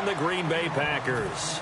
and the Green Bay Packers.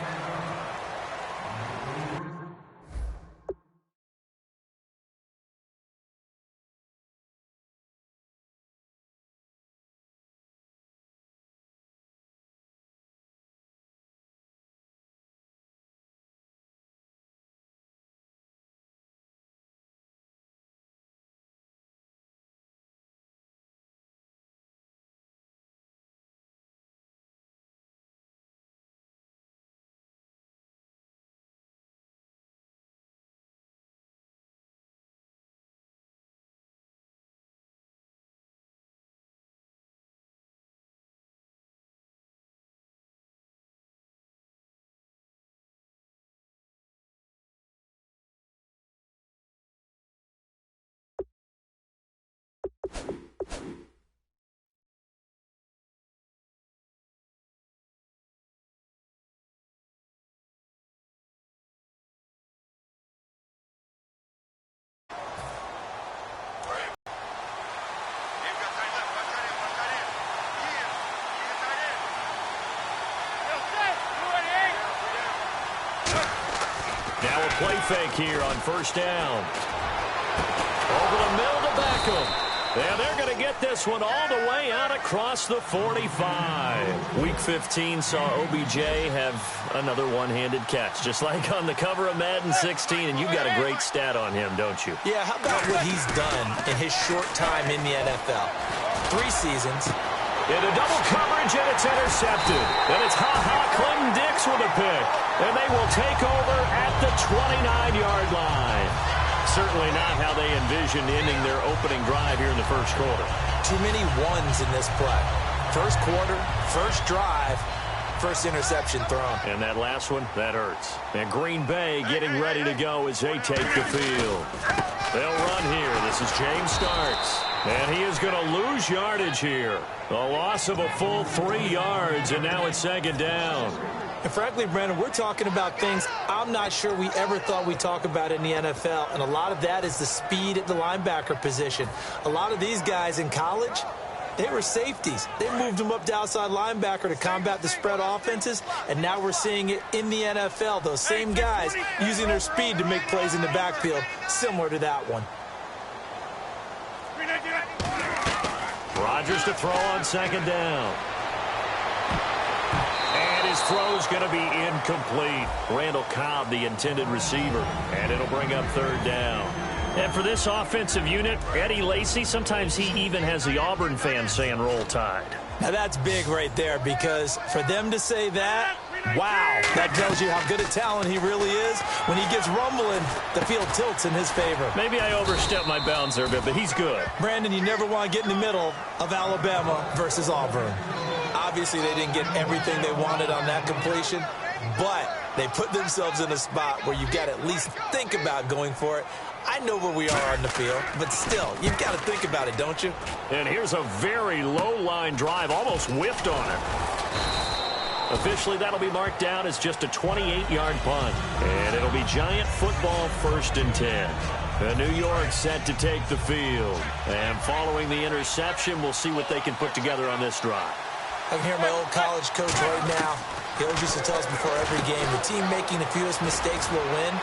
Now a play fake here on first down. Over the middle to Beckham. And they're going to get this one all the way out across the 45. Week 15 saw OBJ have another one-handed catch, just like on the cover of Madden 16. And you've got a great stat on him, don't you? Yeah, how about what he's done in his short time in the NFL? 3 seasons. Into double coverage, and it's intercepted. And it's Clinton Dix with a pick. And they will take over at the 29-yard line. Certainly not how they envisioned ending their opening drive here in the first quarter. Too many ones in this play. First quarter, first drive, first interception thrown. And that last one, that hurts. And Green Bay getting ready to go as they take the field. They'll run here. This is James Starks. And he is going to lose yardage here. A loss of a full 3 yards, and now it's second down. And frankly, Brandon, we're talking about things I'm not sure we ever thought we'd talk about in the NFL. And a lot of that is the speed at the linebacker position. A lot of these guys in college, they were safeties. They moved them up to outside linebacker to combat the spread offenses. And now we're seeing it in the NFL. Those same guys using their speed to make plays in the backfield, similar to that one. Rodgers to throw on second down. And his throw's going to be incomplete. Randall Cobb, the intended receiver. And it'll bring up third down. And for this offensive unit, Eddie Lacy, sometimes he even has the Auburn fans saying roll tide. Now that's big right there, because for them to say that, wow, that tells you how good a talent he really is. When he gets rumbling, the field tilts in his favor. Maybe I overstepped my bounds there a bit, but he's good. Brandon, you never want to get in the middle of Alabama versus Auburn. Obviously, they didn't get everything they wanted on that completion, but they put themselves in a spot where you've got to at least think about going for it. I know where we are on the field, but still, you've got to think about it, don't you? And here's a very low-line drive, almost whiffed on it. Officially, that'll be marked down as just a 28-yard punt. And it'll be Giant football, 1st and 10. New York set to take the field. And following the interception, we'll see what they can put together on this drive. I can hear my old college coach right now. He always used to tell us before every game, the team making the fewest mistakes will win.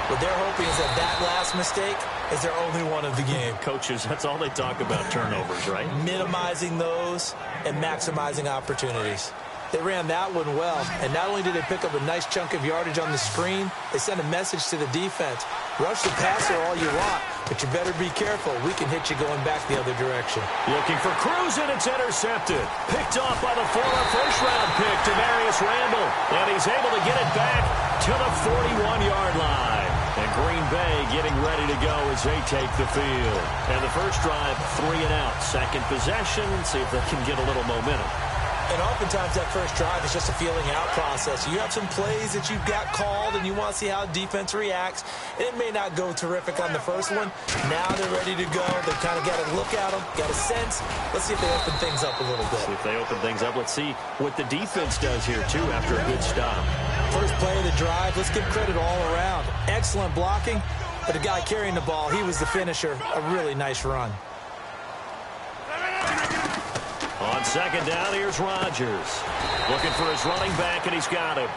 What they're hoping is that that last mistake is their only one of the game. Coaches, that's all they talk about, turnovers, right? Minimizing those and maximizing opportunities. They ran that one well, and not only did they pick up a nice chunk of yardage on the screen, they sent a message to the defense. Rush the passer all you want, but you better be careful. We can hit you going back the other direction. Looking for Cruz, and it's intercepted. Picked off by the former first-round pick, Demarius Randall. And he's able to get it back to the 41-yard line. And Green Bay getting ready to go as they take the field. And the first drive, 3 and out. Second possession, see if they can get a little momentum. And oftentimes that first drive is just a feeling out process. You have some plays that you've got called and you want to see how defense reacts. And it may not go terrific on the first one. Now they're ready to go. They've kind of got to look at them, got a sense. Let's see if they open things up a little bit. See if they open things up. Let's see what the defense does here, too, after a good stop. First play of the drive, let's give credit all around. Excellent blocking, but the guy carrying the ball, he was the finisher. A really nice run. On second down, here's Rodgers. Looking for his running back, and he's got him.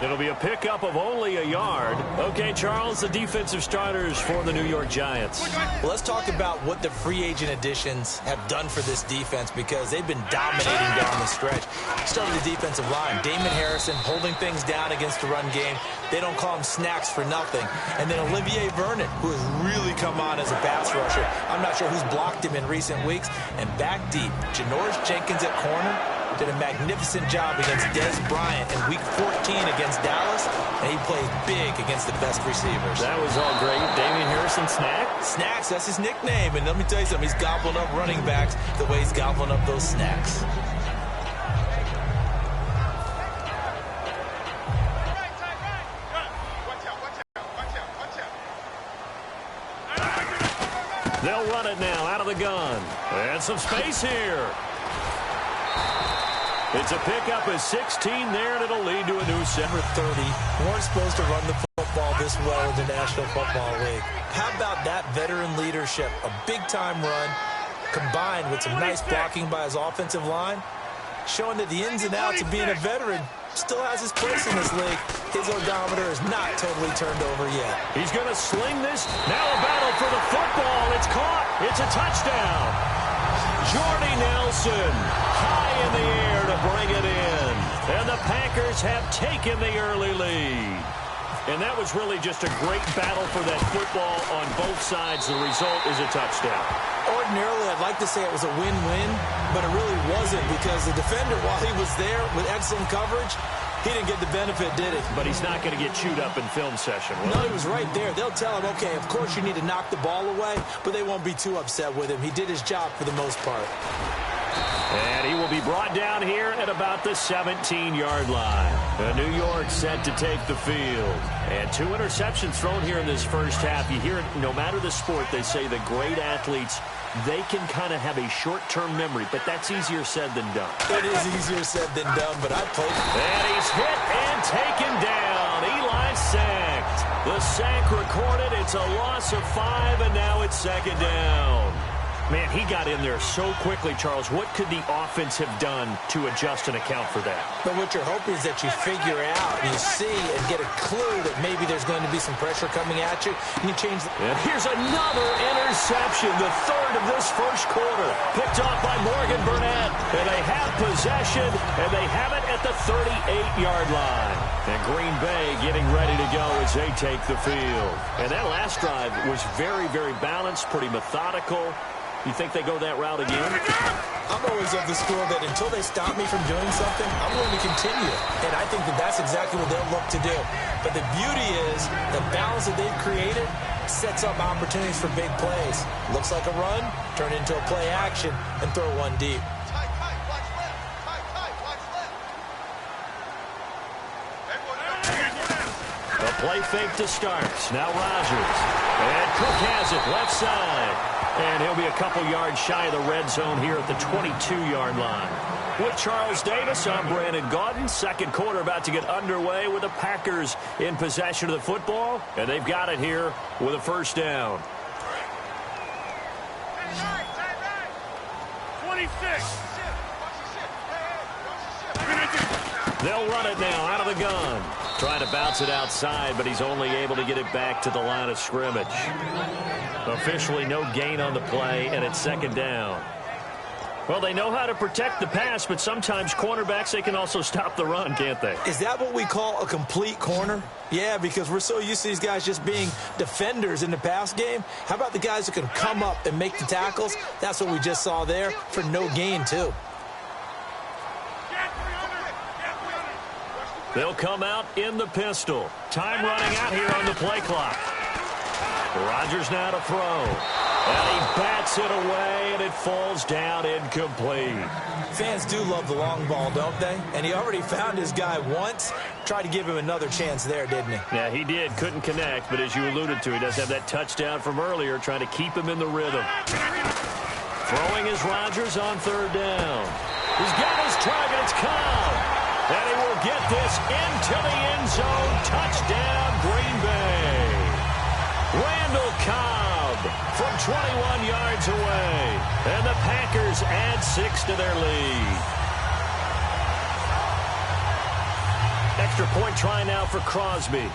It'll be a pickup of only a yard. Okay, Charles, the defensive starters for the New York Giants. Well, let's talk about what the free agent additions have done for this defense, because they've been dominating down the stretch. Start with the defensive line. Damon Harrison holding things down against the run game. They don't call him Snacks for nothing. And then Olivier Vernon, who has really come on as a pass rusher. I'm not sure who's blocked him in recent weeks. And back deep, Janoris Jenkins at corner did a magnificent job against Dez Bryant in Week 14 against Dallas, and he plays big against the best receivers. That was all great. Damian Harrison, Snacks, that's his nickname. And let me tell you something, he's gobbling up running backs the way he's gobbling up those snacks. They'll run it now out of the gun. And some space here. It's a pickup of 16 there, and it'll lead to a new center 30. Weren't supposed to run the football this well in the National Football League. How about that veteran leadership? A big-time run combined with some nice blocking by his offensive line, showing that the ins and outs of being a veteran still has his place in this league. His odometer is not totally turned over yet. He's going to sling this. Now a battle for the football. It's caught. It's a touchdown. Jordy Nelson high in the air to bring it in. And the Packers have taken the early lead. And that was really just a great battle for that football on both sides. The result is a touchdown. Ordinarily, I'd like to say it was a win-win, but it really wasn't, because the defender, while he was there with excellent coverage, he didn't get the benefit, did he? But he's not going to get chewed up in film session. No, he was right there. They'll tell him, okay, of course you need to knock the ball away, but they won't be too upset with him. He did his job for the most part. And he will be brought down here at about the 17-yard line. New York set to take the field. And 2 interceptions thrown here in this first half. You hear it, no matter the sport, they say the great athletes, they can kind of have a short-term memory, but that's easier said than done. It is easier said than done, but I played. And he's hit and taken down. Eli sacked. The sack recorded. It's a loss of 5, and now it's second down. Man, he got in there so quickly, Charles. What could the offense have done to adjust and account for that? But what you're hoping is that you figure out, and you see and get a clue that maybe there's going to be some pressure coming at you, and you change the... And here's another interception, the third of this first quarter. Picked off by Morgan Burnett. And they have possession, and they have it at the 38-yard line. And Green Bay getting ready to go as they take the field. And that last drive was very, very balanced, pretty methodical. You think they go that route again? I'm always of the school that until they stop me from doing something, I'm going to continue. And I think that that's exactly what they'll look to do. But the beauty is the balance that they've created sets up opportunities for big plays. Looks like a run, turn into a play action, and throw one deep. A play fake to start. Now Rodgers. And Cook has it left side. And he'll be a couple yards shy of the red zone here at the 22-yard line. With Charles Davis, I'm Brandon Gaudin. Second quarter about to get underway with the Packers in possession of the football. And they've got it here with a first down. 26. They'll run it now out of the gun. Trying to bounce it outside, but he's only able to get it back to the line of scrimmage. Officially no gain on the play, and it's second down. Well, they know how to protect the pass, but sometimes cornerbacks, they can also stop the run, can't they? Is that what we call a complete corner? Yeah, because we're so used to these guys just being defenders in the pass game. How about the guys who can come up and make the tackles? That's what we just saw there for no gain, too. They'll come out in the pistol. Time running out here on the play clock. Rodgers now to throw. And he bats it away, and it falls down incomplete. Fans do love the long ball, don't they? And he already found his guy once. Tried to give him another chance there, didn't he? Yeah, he did. Couldn't connect, but as you alluded to, he does have that touchdown from earlier, trying to keep him in the rhythm. Throwing is Rodgers on third down. He's got his target. It's Cobb. And he will get this into the end zone. Touchdown, Green Bay. Randall Cobb from 21 yards away. And the Packers add 6 to their lead. Extra point try now for Crosby.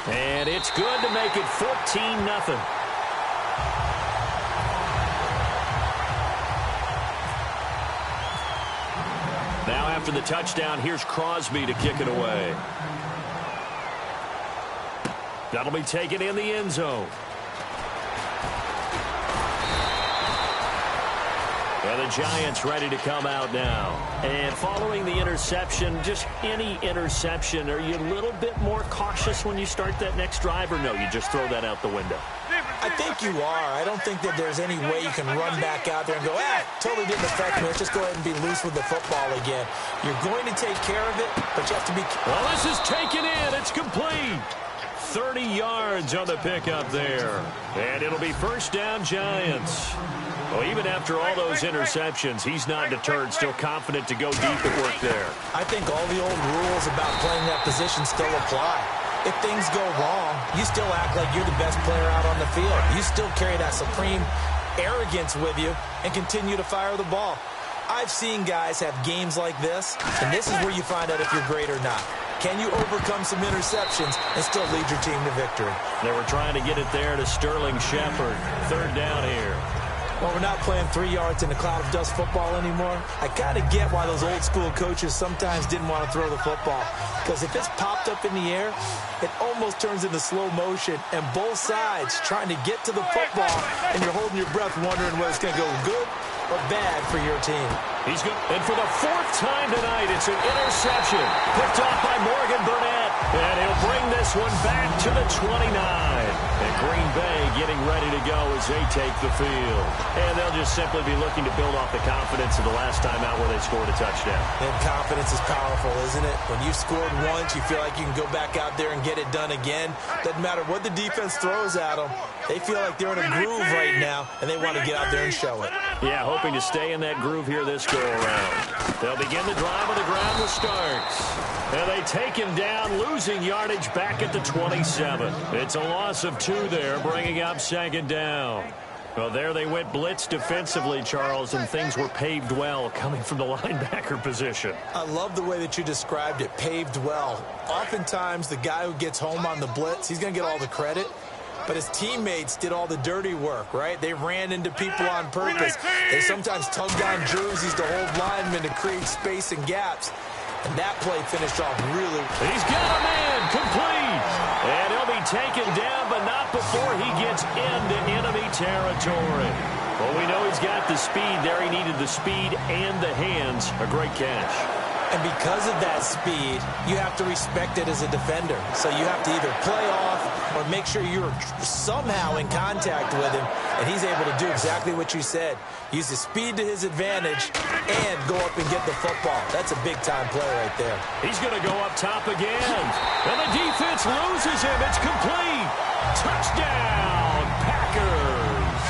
And it's good to make it 14-0. Now after the touchdown, here's Crosby to kick it away. That'll be taken in the end zone. Well, the Giants ready to come out now. And following the interception, just any interception, are you a little bit more cautious when you start that next drive, or no, you just throw that out the window? I think you are. I don't think that there's any way you can run back out there and go, totally didn't affect me. Let's just go ahead and be loose with the football again. You're going to take care of it, but you have to be... Well, this is taken in. It's complete. 30 yards on the pickup there. And it'll be first down, Giants. Well, even after all those interceptions, he's not deterred, still confident to go deep at work there. I think all the old rules about playing that position still apply. If things go wrong, you still act like you're the best player out on the field. You still carry that supreme arrogance with you and continue to fire the ball. I've seen guys have games like this, and this is where you find out if you're great or not. Can you overcome some interceptions and still lead your team to victory? They were trying to get it there to Sterling Shepard. Third down here. Well, we're not playing 3 yards in a cloud of dust football anymore. I kind of get why those old school coaches sometimes didn't want to throw the football. Because if it's popped up in the air, it almost turns into slow motion. And both sides trying to get to the football, and you're holding your breath wondering whether it's going to go good or bad for your team. He's good. And for the 4th time tonight, it's an interception. Picked off by Morgan Burnett. And he'll bring this one back to the 29. And Green Bay getting ready to go as they take the field. And they'll just simply be looking to build off the confidence of the last time out where they scored a touchdown. And confidence is powerful, isn't it? When you scored once, you feel like you can go back out there and get it done again. Doesn't matter what the defense throws at them. They feel like they're in a groove right now, and they want to get out there and show it. Yeah, hoping to stay in that groove here this go-around. They'll begin the drive on the ground with Starks. And they take him down, losing yardage back at the 27. It's a loss of 2 there, bringing up second down. Well, there they went blitz defensively, Charles, and things were paved well coming from the linebacker position. I love the way that you described it, paved well. Oftentimes, the guy who gets home on the blitz, he's going to get all the credit. But his teammates did all the dirty work, right? They ran into people on purpose. They sometimes tugged on jerseys to hold linemen to create space and gaps. And that play finished off really. He's got a man complete. And he'll be taken down, but not before he gets into enemy territory. Well, we know he's got the speed there. He needed the speed and the hands. A great catch. And because of that speed, you have to respect it as a defender. So you have to either play off or make sure you're somehow in contact with him, and he's able to do exactly what you said. Use the speed to his advantage and go up and get the football. That's a big-time play right there. He's going to go up top again. And the defense loses him. It's complete. Touchdown, Packers.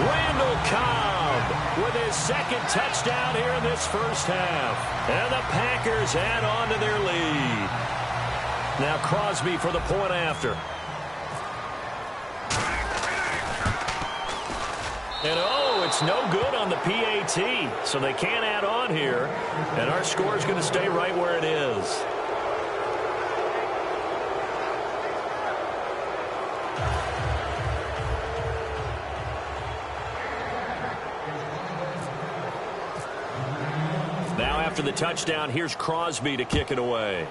Randall Cobb with his second touchdown here in this first half. And the Packers add on to their lead. Now Crosby for the point after. And it's no good on the PAT. So they can't add on here. And our score is going to stay right where it is. Now after the touchdown, here's Crosby to kick it away.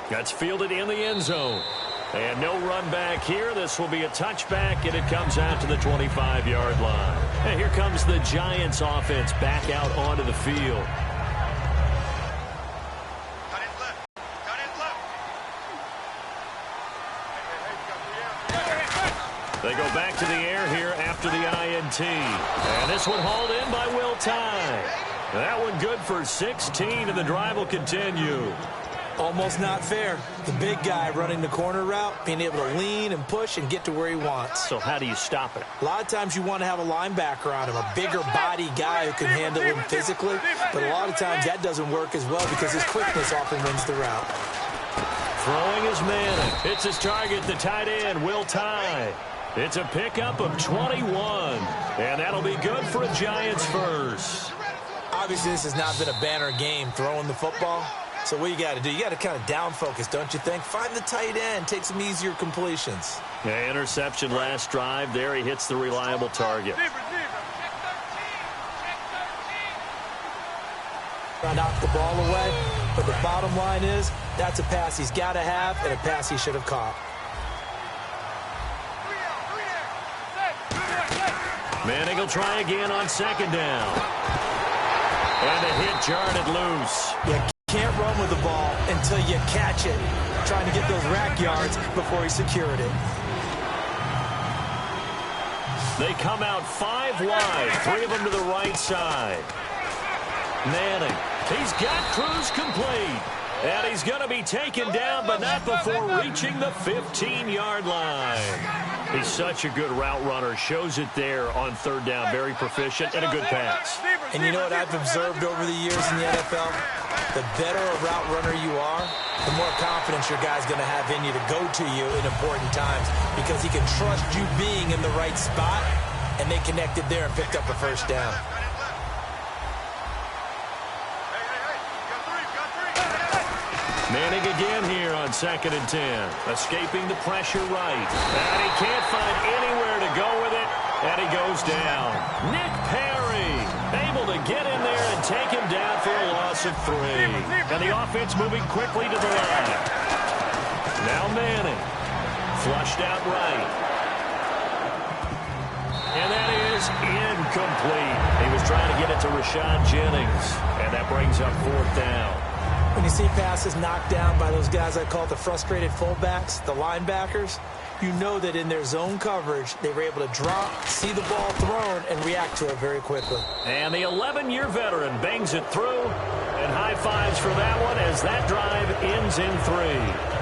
That's fielded in the end zone. And no run back here. This will be a touchback, and it comes out to the 25-yard line. And here comes the Giants offense back out onto the field. They go back to the air here after the INT. And this one hauled in by Will Tye. That one good for 16, and the drive will continue. Almost not fair. The big guy running the corner route, being able to lean and push and get to where he wants. So how do you stop it? A lot of times you want to have a linebacker on him, a bigger body guy who can handle him physically. But a lot of times that doesn't work as well because his quickness often wins the route. Throwing is Manning. It's his target, the tight end, Will Tye. It's a pickup of 21. And that'll be good for a Giants first. Obviously, this has not been a banner game throwing the football. So what you got to do, you got to kind of down focus, don't you think? Find the tight end, take some easier completions. Yeah, interception last drive. There he hits the reliable target. Knock the ball away, but the bottom line is that's a pass he's got to have and a pass he should have caught. Manning will try again on second down. And a hit jarred it loose. You can't run with the ball until you catch it. Trying to get those rack yards before he secured it. They come out 5 wide, 3 of them to the right side. Manning, he's got Cruz complete. And he's going to be taken down, but not before reaching the 15-yard line. He's such a good route runner. Shows it there on third down. Very proficient and a good pass. And you know what I've observed over the years in the NFL? The better a route runner you are, the more confidence your guy's going to have in you to go to you in important times because he can trust you being in the right spot, and they connected there and picked up a first down. Manning again here on 2nd and 10. Escaping the pressure right. And he can't find anywhere to go with it. And he goes down. Nick Perry able to get in there and take him down for a loss of 3. And the offense moving quickly to the line. Now Manning. Flushed out right. And that is incomplete. He was trying to get it to Rashad Jennings. And that brings up 4th down. When you see passes knocked down by those guys I call the frustrated fullbacks, the linebackers, you know that in their zone coverage, they were able to drop, see the ball thrown, and react to it very quickly. And the 11-year veteran bangs it through, and high fives for that one as that drive ends in 3.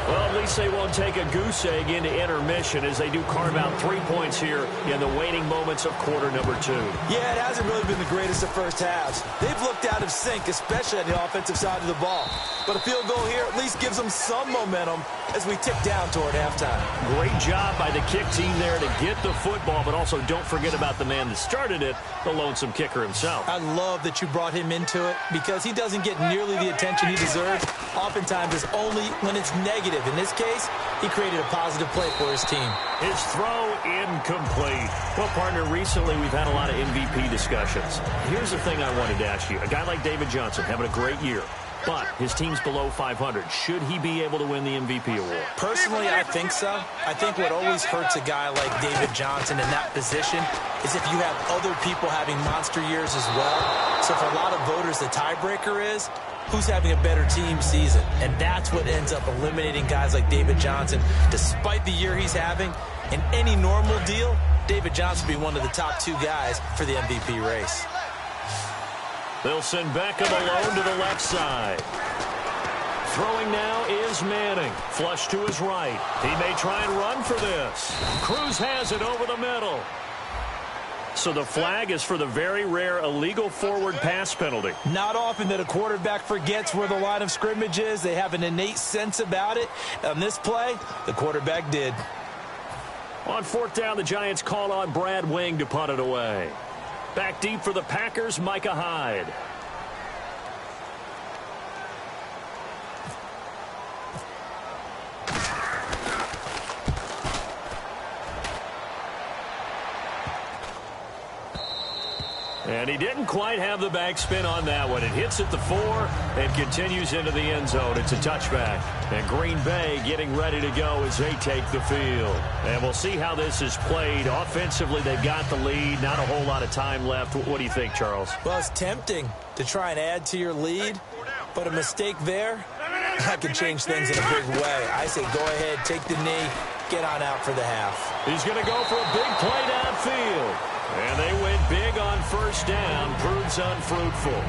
Well, at least they won't take a goose egg into intermission as they do carve out 3 points here in the waning moments of quarter number 2. Yeah, it hasn't really been the greatest of first halves. They've looked out of sync, especially on the offensive side of the ball. But a field goal here at least gives them some momentum as we tick down toward halftime. Great job by the kick team there to get the football, but also don't forget about the man that started it, the lonesome kicker himself. I love that you brought him into it because he doesn't get nearly the attention he deserves. Oftentimes it's only when it's negative. In this case, he created a positive play for his team. His throw incomplete. Well, partner, recently we've had a lot of MVP discussions. Here's the thing I wanted to ask you. A guy like David Johnson having a great year, but his team's below 500. Should he be able to win the MVP award? Personally, I think so. I think what always hurts a guy like David Johnson in that position is if you have other people having monster years as well. So for a lot of voters, the tiebreaker is who's having a better team season. And that's what ends up eliminating guys like David Johnson. Despite the year he's having, in any normal deal, David Johnson would be one of the top 2 guys for the MVP race. They'll send Beckham alone to the left side. Throwing now is Manning. Flush to his right. He may try and run for this. Cruz has it over the middle. So the flag is for the very rare illegal forward pass penalty. Not often that a quarterback forgets where the line of scrimmage is. They have an innate sense about it. On this play, the quarterback did. On 4th down, the Giants call on Brad Wing to punt it away. Back deep for the Packers, Micah Hyde. And he didn't quite have the backspin on that one. It hits at the 4 and continues into the end zone. It's a touchback. And Green Bay getting ready to go as they take the field. And we'll see how this is played. Offensively, they've got the lead. Not a whole lot of time left. What do you think, Charles? Well, it's tempting to try and add to your lead, but a mistake there, that could change things in a big way. I say go ahead, take the knee, get on out for the half. He's going to go for a big play downfield. And they went big on first down. Proves unfruitful.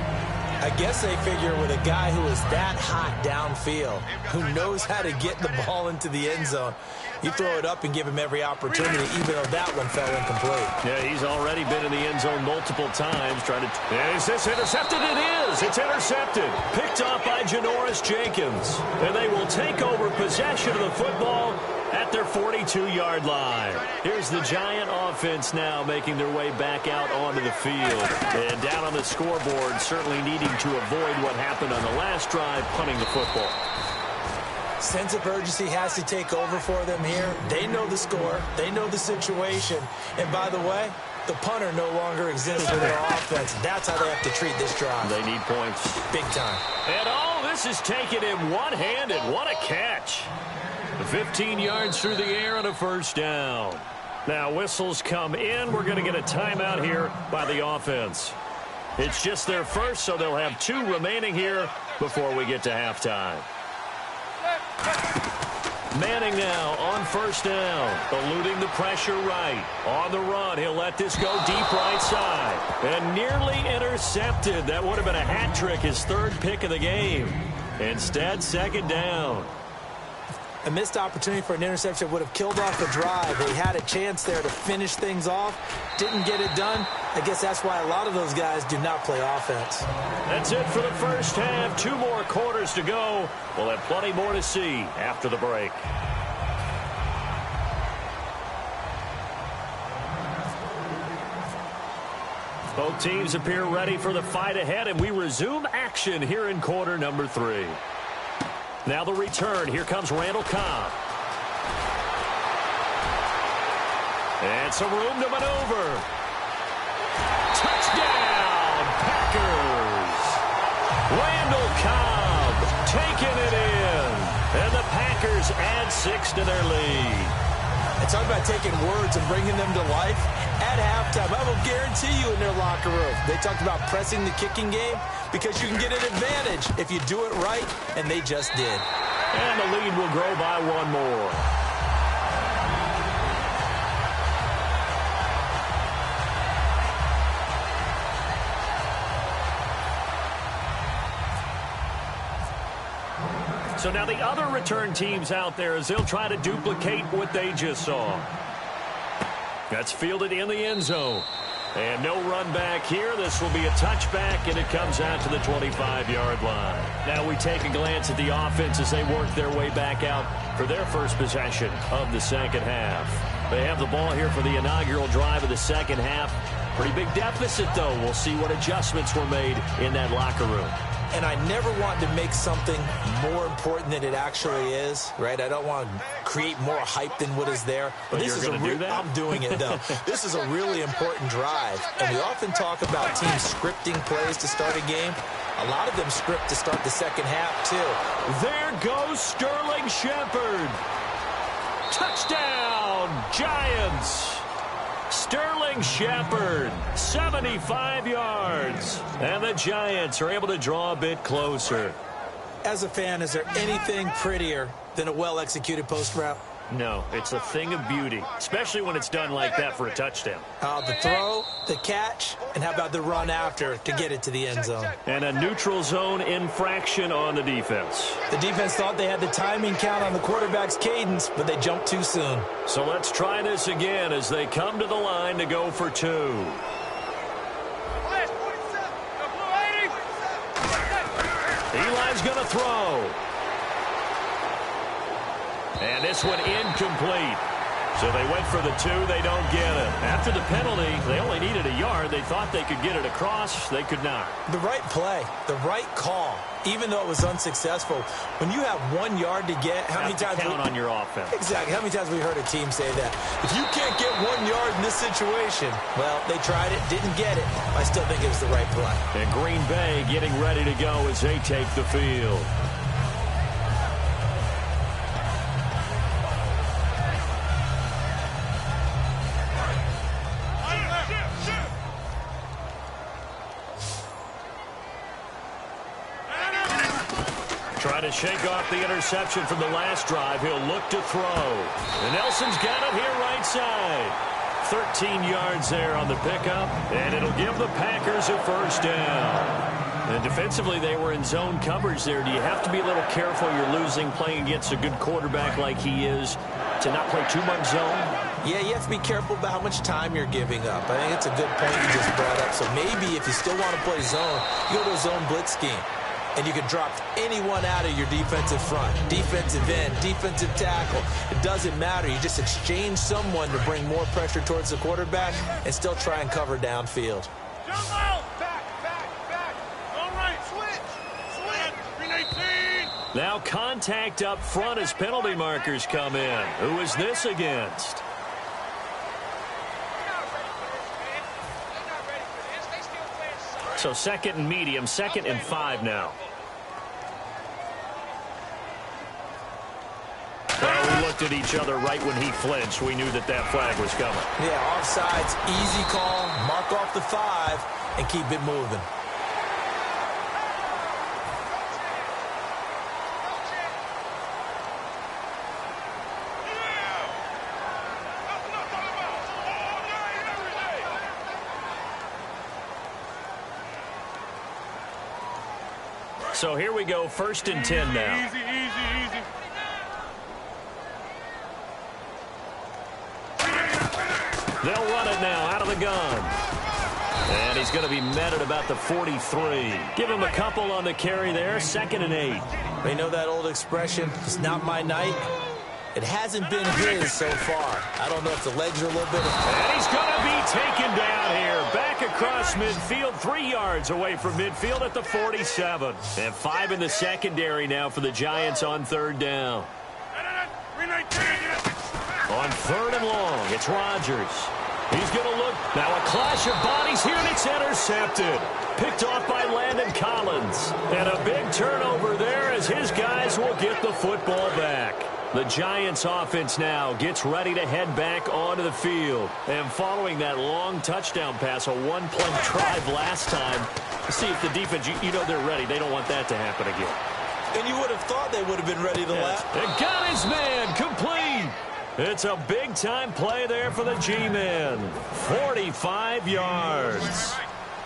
I guess they figure with a guy who is that hot downfield, who knows how to get the ball into the end zone, you throw it up and give him every opportunity, even though that one fell incomplete. Yeah, he's already been in the end zone multiple times. Is this intercepted? It is. It's intercepted. Picked off by Janoris Jenkins. And they will take over possession of the football at their 42-yard line. Here's the Giant offense now making their way back out onto the field. And down on the scoreboard, certainly needing to avoid what happened on the last drive, punting the football. Sense of urgency has to take over for them here. They know the score. They know the situation. And by the way, the punter no longer exists for their offense. That's how they have to treat this drive. They need points. Big time. And all this is taken in one-handed. What a catch. 15 yards through the air and a first down. Now whistles come in. We're going to get a timeout here by the offense. It's just their first, so they'll have 2 remaining here before we get to halftime. Manning now on first down, eluding the pressure right. On the run, he'll let this go deep right side. And nearly intercepted. That would have been a hat trick, his 3rd pick of the game. Instead, second down. A missed opportunity for an interception would have killed off the drive. They had a chance there to finish things off. Didn't get it done. I guess that's why a lot of those guys do not play offense. That's it for the first half. 2 more quarters to go. We'll have plenty more to see after the break. Both teams appear ready for the fight ahead, and we resume action here in quarter number 3. Now the return. Here comes Randall Cobb. And some room to maneuver. Touchdown, Packers. Randall Cobb taking it in. And the Packers add 6 to their lead. It's talk about taking words and bringing them to life. At halftime, I will guarantee you in their locker room, they talked about pressing the kicking game because you can get an advantage if you do it right, and they just did. And the lead will grow by 1 more. So now the other return teams out there as they'll try to duplicate what they just saw. That's fielded in the end zone. And no run back here. This will be a touchback, and it comes out to the 25-yard line. Now we take a glance at the offense as they work their way back out for their first possession of the second half. They have the ball here for the inaugural drive of the second half. Pretty big deficit, though. We'll see what adjustments were made in that locker room. And I never want to make something more important than it actually is, right? I don't want to create more hype than what is there. But this is I'm doing it, though. This is a really important drive. And we often talk about teams scripting plays to start a game. A lot of them script to start the second half, too. There goes Sterling Shepard. Touchdown, Giants. Sterling Shepard, 75 yards. And the Giants are able to draw a bit closer. As a fan, is there anything prettier than a well-executed post route? No, it's a thing of beauty, especially when it's done like that for a touchdown. The throw, the catch, and how about the run after to get it to the end zone? And a neutral zone infraction on the defense. The defense thought they had the timing count on the quarterback's cadence, but they jumped too soon. So let's try this again as they come to the line to go for 2. Eli's going to throw. And this one incomplete. So they went for the 2. They don't get it. After the penalty, they only needed a yard. They thought they could get it across. They could not. The right play, the right call, even though it was unsuccessful. When you have 1 yard to get, how many times count on your offense? Exactly. How many times have we heard a team say that? If you can't get 1 yard in this situation, well, they tried it, didn't get it. I still think it was the right play. And Green Bay getting ready to go as they take the field. Trying to shake off the interception from the last drive. He'll look to throw. And Nelson's got it here right side. 13 yards there on the pickup. And it'll give the Packers a first down. And defensively, they were in zone coverage there. Do you have to be a little careful? You're losing, playing against a good quarterback like he is, to not play too much zone? Yeah, you have to be careful about how much time you're giving up. I think it's a good point you just brought up. So maybe if you still want to play zone, you go to a zone blitz scheme. And you can drop anyone out of your defensive front. Defensive end, defensive tackle. It doesn't matter. You just exchange someone to bring more pressure towards the quarterback and still try and cover downfield. Jump out! Back! All right, switch! 319! Now contact up front as penalty markers come in. Who is this against? So 2nd and medium, 2nd and 5 now. Well, we looked at each other right when he flinched. We knew that flag was coming. Yeah, offsides, easy call, mark off the 5, and keep it moving. So here we go, 1st and 10 now. Easy. They'll run it now out of the gun. And he's going to be met at about the 43. Give him a couple on the carry there, 2nd and 8. You know that old expression, it's not my night? It hasn't been his so far. I don't know if the legs are a little bit... And he's going to be taken down here. Back across midfield, 3 yards away from midfield at the 47. And 5 in the secondary now for the Giants on 3rd down. On 3rd and long, it's Rodgers. He's going to look. Now a clash of bodies here, and it's intercepted. Picked off by Landon Collins. And a big turnover there as his guys will get the football back. The Giants offense now gets ready to head back onto the field. And following that long touchdown pass, a one-play drive last time, see if the defense, you know they're ready. They don't want that to happen again. And you would have thought they would have been ready to last. It got his man complete. It's a big-time play there for the G-men. 45 yards.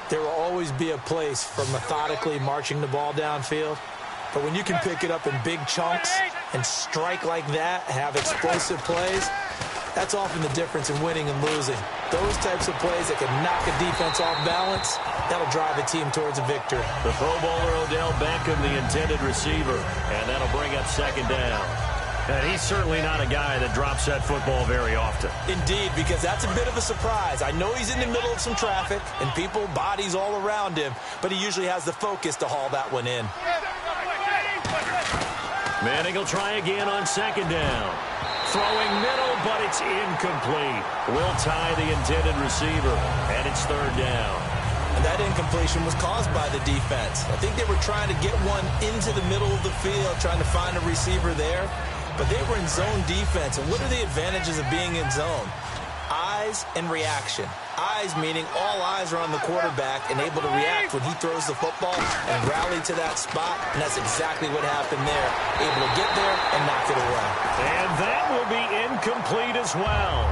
There will always be a place for methodically marching the ball downfield. But when you can pick it up in big chunks and strike like that, have explosive plays, that's often the difference in winning and losing. Those types of plays that can knock a defense off balance, that'll drive a team towards a victory. The Pro Bowler Odell Beckham, the intended receiver, and that'll bring up 2nd down. And he's certainly not a guy that drops that football very often. Indeed, because that's a bit of a surprise. I know he's in the middle of some traffic and people, bodies all around him, but he usually has the focus to haul that one in. Manning will try again on 2nd down. Throwing middle, but it's incomplete. Will tie the intended receiver, and it's 3rd down. And that incompletion was caused by the defense. I think they were trying to get one into the middle of the field, trying to find a receiver there. But they were in zone defense. And what are the advantages of being in zone? Eyes and reaction. Eyes meaning all eyes are on the quarterback and able to react when he throws the football and rally to that spot. And that's exactly what happened there. Able to get there and knock it away. And that will be incomplete as well.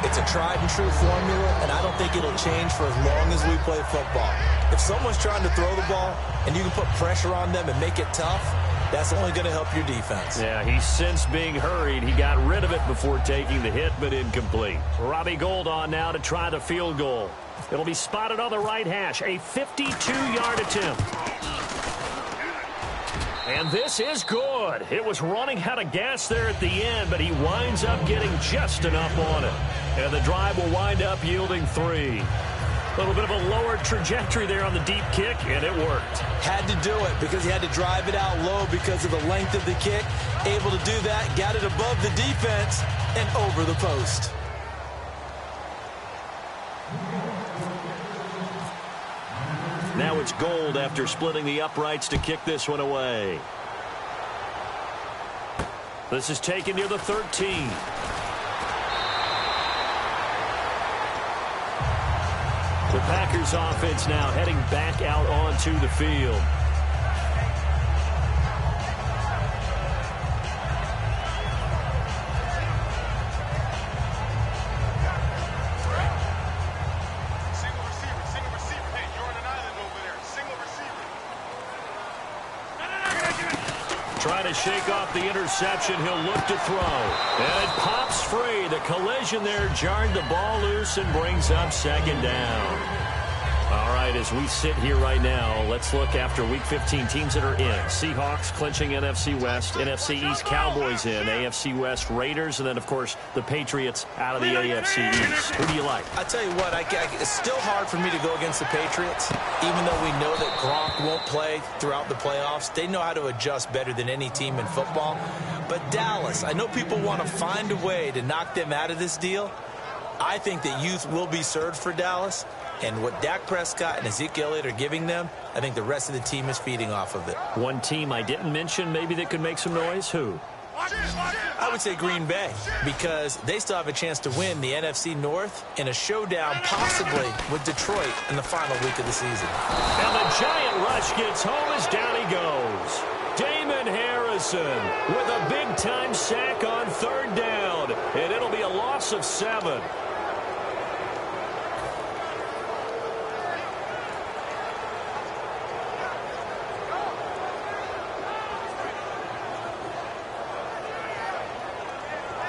It's a tried and true formula, and I don't think it'll change for as long as we play football. If someone's trying to throw the ball and you can put pressure on them and make it tough, that's only going to help your defense. Yeah, he's since being hurried. He got rid of it before taking the hit, but incomplete. Robbie Gould on now to try the field goal. It'll be spotted on the right hash. A 52-yard attempt. And this is good. It was running out of gas there at the end, but he winds up getting just enough on it. And the drive will wind up yielding 3. A little bit of a lower trajectory there on the deep kick, and it worked. Had to do it because he had to drive it out low because of the length of the kick. Able to do that, got it above the defense and over the post. Now it's Gould after splitting the uprights to kick this one away. This is taken near the 13. The Packers offense now heading back out onto the field. Single receiver. Hey, you're on an island over there. Single receiver. trying to shake off the interception. He'll look to throw. And it pops free. The collision there jarred the ball loose and brings up second down. All right, as we sit here right now, let's look after Week 15 teams that are in. Seahawks clinching NFC West, NFC East Cowboys in, AFC West Raiders, and then, of course, the Patriots out of the AFC East. Who do you like? I tell you what, it's still hard for me to go against the Patriots, even though we know that Gronk won't play throughout the playoffs. They know how to adjust better than any team in football. But Dallas, I know people want to find a way to knock them out of this deal. I think that youth will be served for Dallas. And what Dak Prescott and Ezekiel Elliott are giving them, I think the rest of the team is feeding off of it. One team I didn't mention maybe that could make some noise, who? I would say Green Bay, because they still have a chance to win the NFC North in a showdown possibly with Detroit in the final week of the season. And the giant rush gets home as down he goes. Damon Harrison with a big-time sack on third down, and it'll be a loss of 7.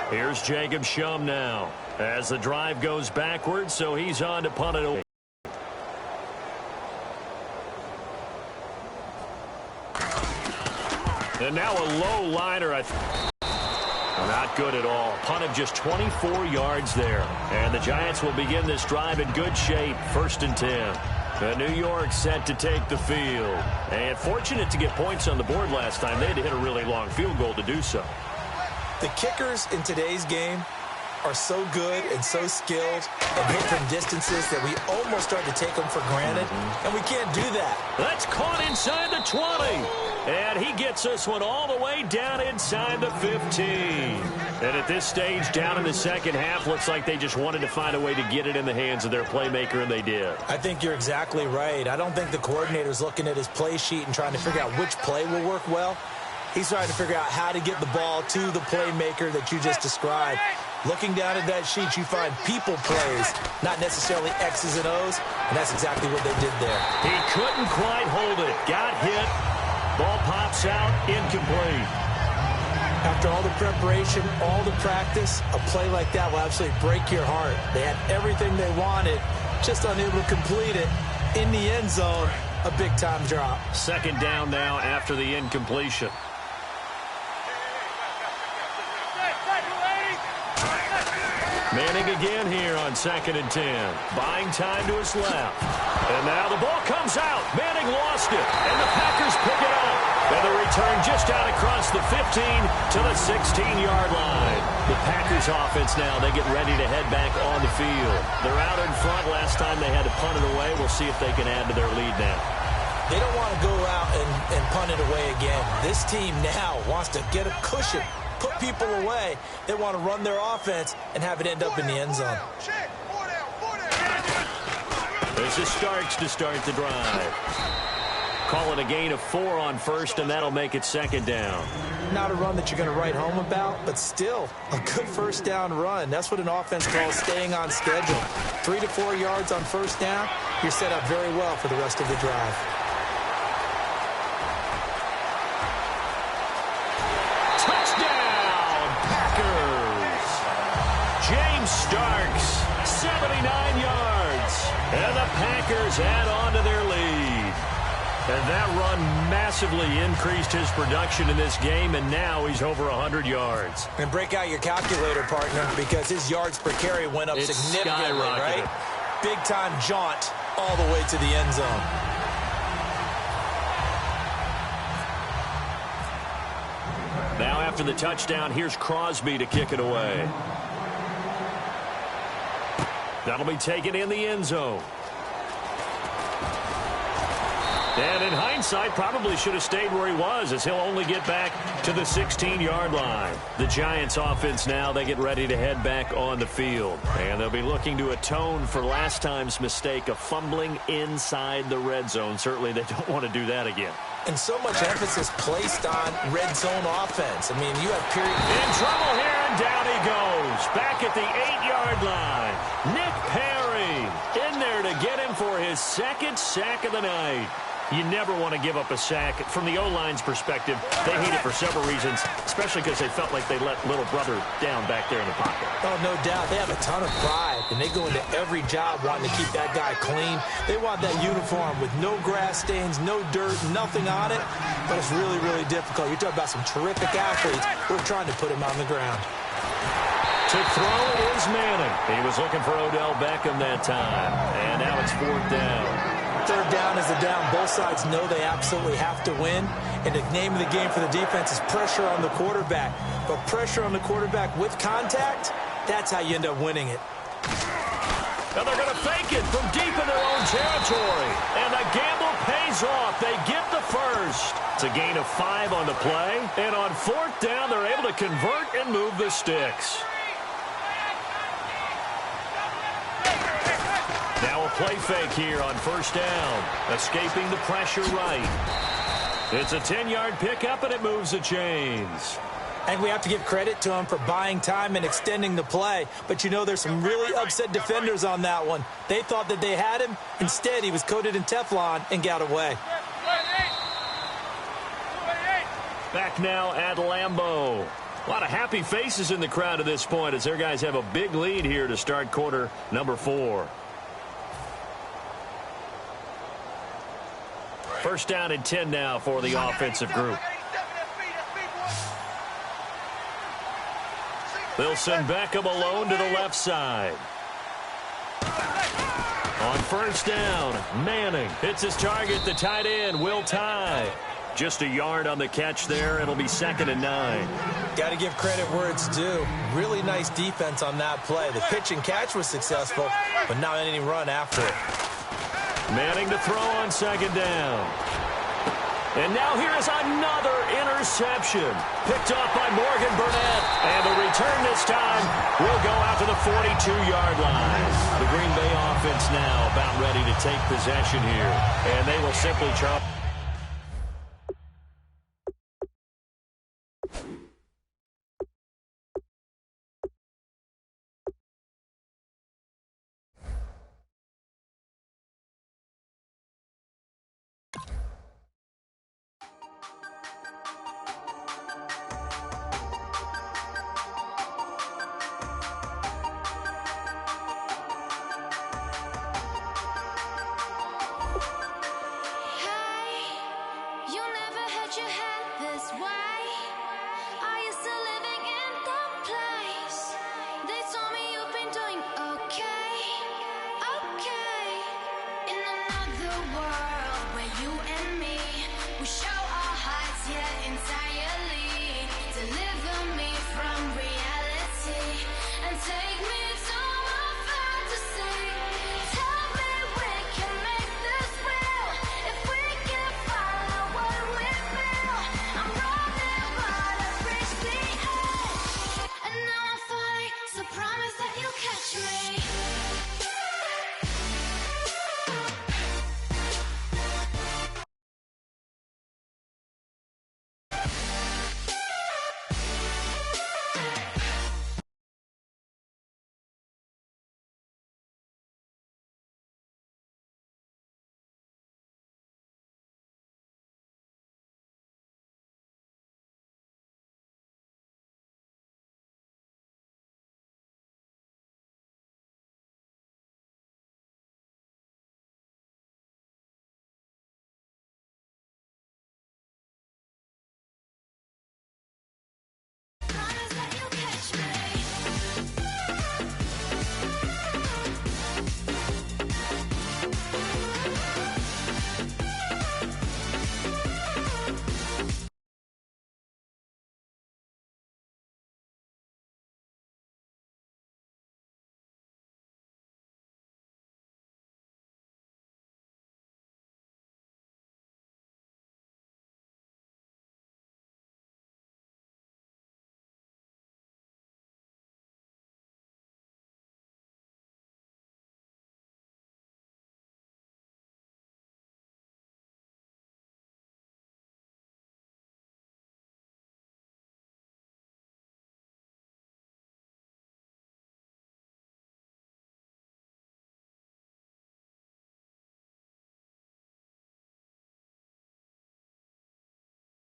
Here's Jacob Shum now as the drive goes backwards, so he's on to punt it away. And now a low liner. Not good at all. Punt of just 24 yards there. And the Giants will begin this drive in good shape. 1st and 10. The New York set to take the field. And fortunate to get points on the board last time. They had to hit a really long field goal to do so. The kickers in today's game are so good and so skilled and hit from distances that we almost start to take them for granted, and we can't do that. That's caught inside the 20, and he gets this one all the way down inside the 15. And at this stage, down in the second half, looks like they just wanted to find a way to get it in the hands of their playmaker, and they did. I think you're exactly right. I don't think the coordinator's looking at his play sheet and trying to figure out which play will work well. He's trying to figure out how to get the ball to the playmaker that you just described. Looking down at that sheet, you find people plays, not necessarily X's and O's, and that's exactly what they did there. He couldn't quite hold it. Got hit. Ball pops out, incomplete. After all the preparation, all the practice, a play like that will absolutely break your heart. They had everything they wanted, just unable to complete it. In the end zone, a big-time drop. Second down now after the incompletion. Manning again here on 2nd and 10. Buying time to his left. And now the ball comes out. Manning lost it. And the Packers pick it up. And the return just out across the 15 to the 16-yard line. The Packers offense now, they get ready to head back on the field. They're out in front. Last time they had to punt it away. We'll see if they can add to their lead now. They don't want to go out and punt it away again. This team now wants to get a cushion, put people away. They want to run their offense and have it end up in the end zone. This is Starks to start the drive. Call it a gain of 4 on first, and that'll make it second down. Not a run that you're going to write home about, but still a good first down run. That's what an offense calls staying on schedule. 3 to 4 yards on first down, you're set up very well for the rest of the drive. Starks, 79 yards, and the Packers add on to their lead. And that run massively increased his production in this game, and now he's over 100 yards. And break out your calculator, partner, because his yards per carry went up significantly, right? Big-time jaunt all the way to the end zone. Now after the touchdown, here's Crosby to kick it away. That'll be taken in the end zone. And in hindsight, probably should have stayed where he was, as he'll only get back to the 16-yard line. The Giants offense now, they get ready to head back on the field. And they'll be looking to atone for last time's mistake of fumbling inside the red zone. Certainly they don't want to do that again. And so much emphasis placed on red zone offense. I mean, you have period. In trouble here, and down he goes. Back at the 8-yard line. Nick Perry in there to get him for his second sack of the night. You never want to give up a sack. From the O-line's perspective, they hate it for several reasons, especially because they felt like they let little brother down back there in the pocket. Oh, no doubt. They have a ton of pride, and they go into every job wanting to keep that guy clean. They want that uniform with no grass stains, no dirt, nothing on it, but it's really, really difficult. You're talking about some terrific athletes who are trying to put him on the ground. To throw it is Manning. He was looking for Odell Beckham that time, and now it's 4th down. Third down is the down. Both sides know they absolutely have to win. And the name of the game for the defense is pressure on the quarterback. But pressure on the quarterback with contact, that's how you end up winning it. Now they're going to fake it from deep in their own territory. And the gamble pays off. They get the first. It's a gain of 5 on the play. And on 4th down, they're able to convert and move the sticks. Now a play fake here on 1st down. Escaping the pressure right. It's a 10-yard pickup, and it moves the chains. And we have to give credit to him for buying time and extending the play. But, you know, there's some really upset defenders on that one. They thought that they had him. Instead, he was coated in Teflon and got away. Back now at Lambeau. A lot of happy faces in the crowd at this point as their guys have a big lead here to start quarter number 4. 1st down and 10 now for the offensive group. They'll send Beckham alone to the left side. On 1st down, Manning hits his target, the tight end, Will Tye. Just a yard on the catch there. It'll be 2nd and 9. Got to give credit where it's due. Really nice defense on that play. The pitch and catch was successful, but not any run after it. Manning to throw on 2nd down. And now here's another interception. Picked up by Morgan Burnett. And the return this time will go out to the 42-yard line. The Green Bay offense now about ready to take possession here. And they will simply chop. Take me